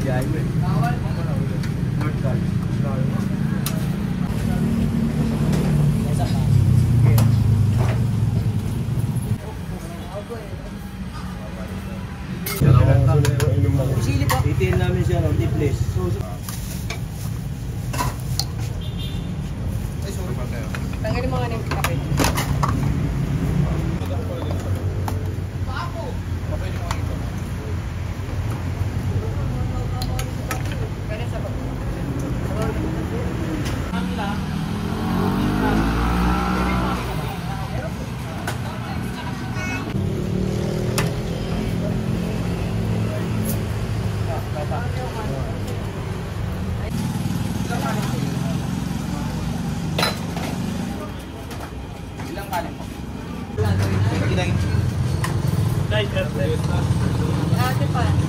biyahe mo eh. North Cal. Titiin namin siya no, deep place. Tanggalin mo nga ng kape.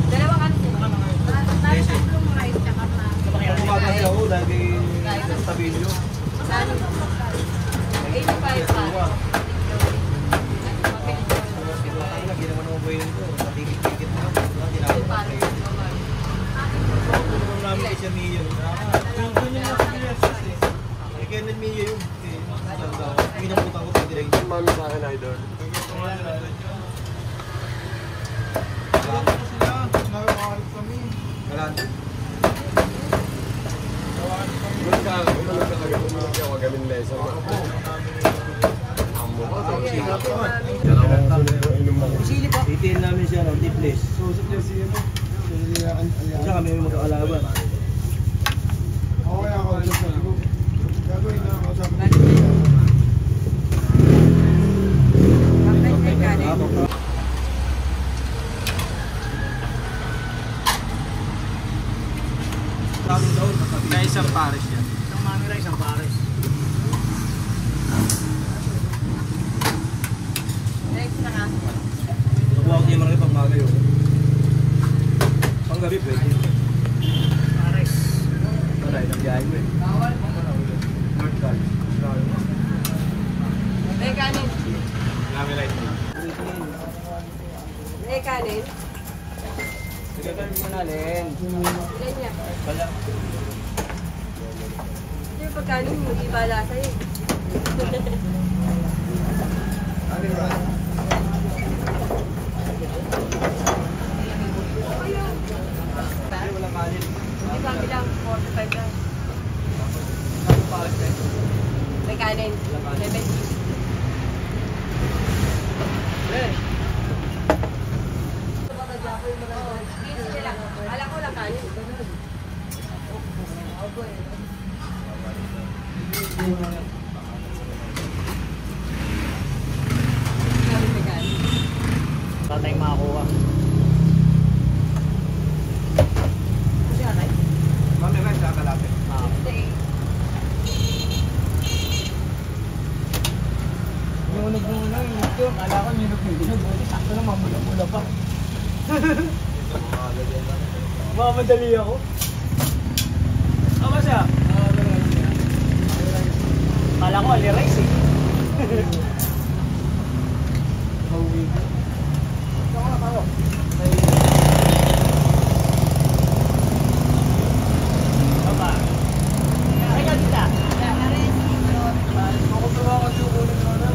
Dalawang ano sila? Tatlong rice tsaka na. Kumagay ako lagi sa video. 85 pa. Ginawa naman ko yun ko. Patikit-tikit mo. Ginagawa ko kayo. Kung namin kay siya Mio. Doon yung nasa PSS eh. Kaya na Mio yung minabutan ko tayo direct. Mami sa akin, idol. Titiin namin siya no, deep place. Siya kami mag-aalaban. Okay ako. Gagawin na ako sa Kaya isang pares yan. Isang mami lang, isang pares. Next na nga. Nakuha ko niya marami pang magayo. Pang gabi pwede. Pares. Maray, nagbiyahe mo eh. North Cal. May kanin. Kami light mo. May kanin. Sigatan mo na, Len. Ilan niya? Wala. Hindi yung pagkanin mo, di ba lasa yun? Wala kanin. Hindi kami lang, 45 lang. May kanin. 70. Alam ko lang kanin. Tatay makakuha. Kasi atay? Mami ka, siya kalapit. Hindi. Nunog na ito. Kala ko nunog na ito. Buti sakto na mamula-mula pa. Mamadali ako. Ama siya? Kala ko ali rice eh. Pauwi ka. Saan ka na tayo? Baba. Ay ka dita. Ako tuwa kasi yung ulit mo na.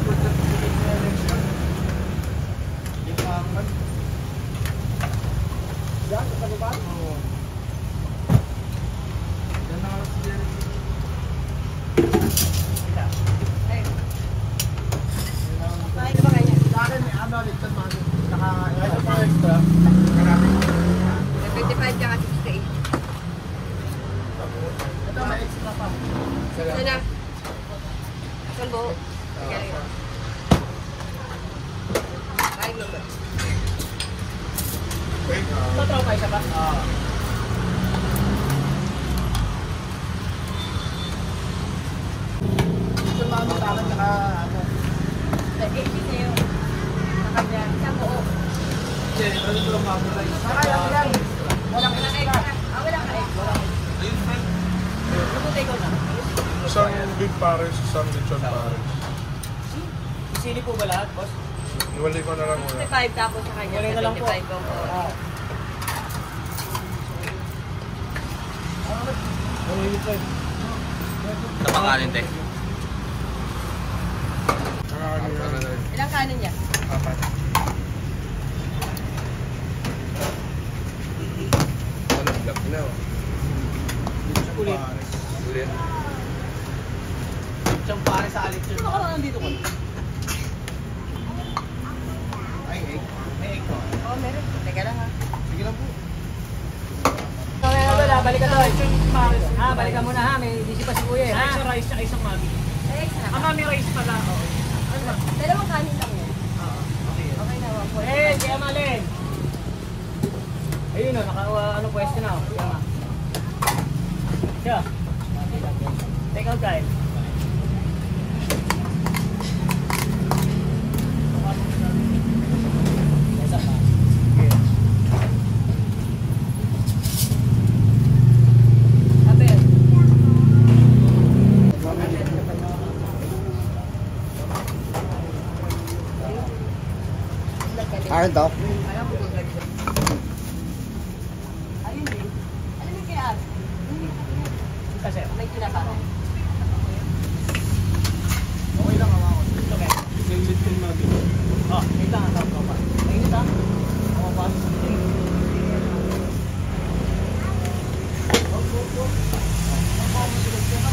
Diyan, sa baba? Oo. Diyan na nga si Jerry. Bakit ba kanya? Sa akin, may ano, lipton mami. Saka, ito pa extra. Karami. 55 tsaka 68. Ito, may extra pa. Sana? Saan buo? Kain mo ba? Totoo pa isa pa? Oo. Lipton mami sa akin, saka, ano. 80 sa'yo. Sa kanya. Isang buo. Kasi, ano ito lang mamulay. Saka, yan. Walang Walang extra. extra. Wala ka extra. Ayun, friend. Luputay ko na. Isang big pares, isang lechon pares. Isili po ba lahat, boss? Iwalay ko na lang muna. 55 tapos sa kanya. Wala na lang po. 75 ang buo. Ito pang kanin, te. Ilang kanin niya? Apat. Ulit. Ulit. Siyang pare sa alit yun. Ano ka nandito ko? Ay, egg. May egg po. Oo, meron. Teka lang ha. Sige lang po. Kaya na doon, balik ka doon. Ha, balik ka muna ha. May busy pa si Kuya eh. Isang rice at isang mami. Eh, isa na ba? Mami rice pala. Dalawang kanin lang yan. Okay. Okay na, wag po. Eh, kaya malin. Ayun o, ano pwesto na o. Kaya nga. Siya. Take out guys. Abel. Akin to? Ayaw ko gagawin. Ayun din. Ano yung kaya? Kasi, May kinakain. Okay lang, hawa ko. okay. Naglit yung natin. Oh, wait lang. Tawag ko pa. Mainit ha? Oo pa.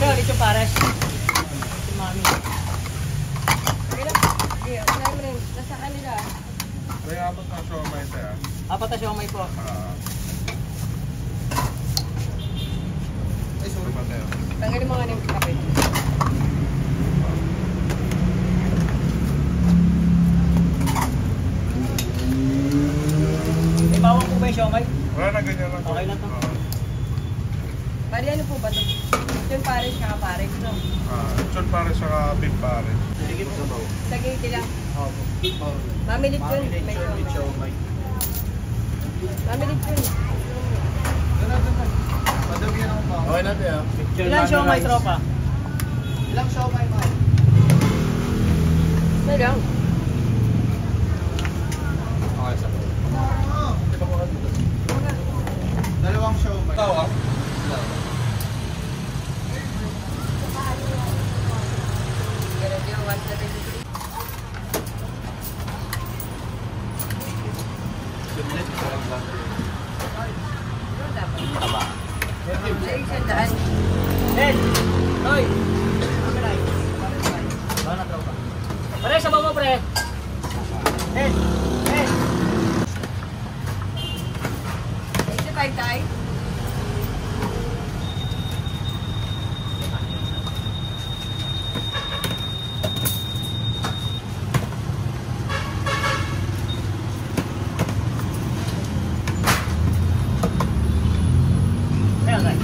Kaya ulit yung pares. Si mami. Okay lang. Okay, unahin mo rin. Nasa kanila. May apat na siomay tayo. Apat na siya may po. Ay, sorry. Lima tayo. Tanggalin mo nga na yung kape. May bawang po ba yung siomay? Wala na ganyan lang. Okay lang to. Bali, ano po ba ito? Ito yung pares kaka pares, no? Lechon pares saka beef pares. Sige po. Sabaw. Sagiti lang. Opo. Mamilit yun. May Siomay. Mamilit yun. Padagyan ako pa. Okay natin ah. Ilan siomay tropa? Ilang siomay, ma'am? Ito lang. Okay, sabaw. Dalawang siomay. Ikaw ah? Ganun yung 173. Sublet, parang lang. Ano dapat? Taba. Ay, isang daan. Ed! Toy! Baka na tropa. Pare, sabaw mo pre! Ed! Ed! 85 tayo. Ayan, guys.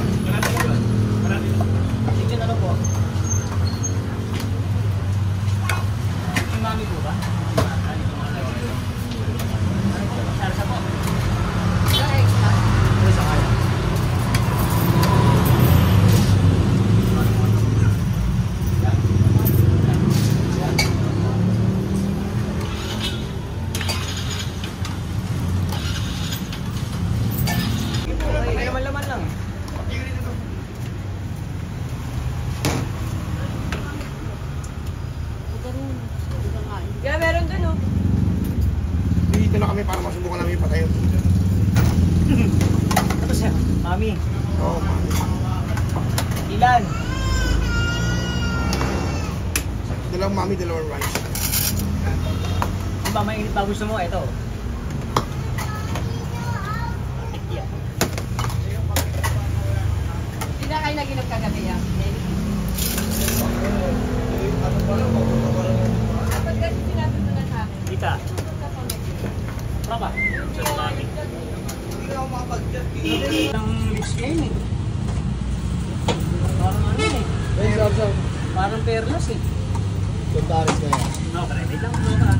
Chicken ano po? Chicken mami po ba? Sarsa po. Ilang extra? Ano sa kaya? May laman-laman lang. Yeah, meron dun, oh. Dito na kami para masubukan namin patayo. Ano siya? Mami, Oo, ma'am. ilan? Dalawang mami, dalawang rice. Kung ba mainit ba gusto mo? Ito. Yan. Hindi na kayo naginap kagabi, ah. Dapat kasi sinabi mo na sa akin. Dita. Punta pa ulit. Tropa. Sa mami. Hindi na ako makapag-chat. Ang lips ngayon eh. Parang ano eh. Parang perlas eh. Kuntaris na yan. No, pre, wait lang. Ano ka?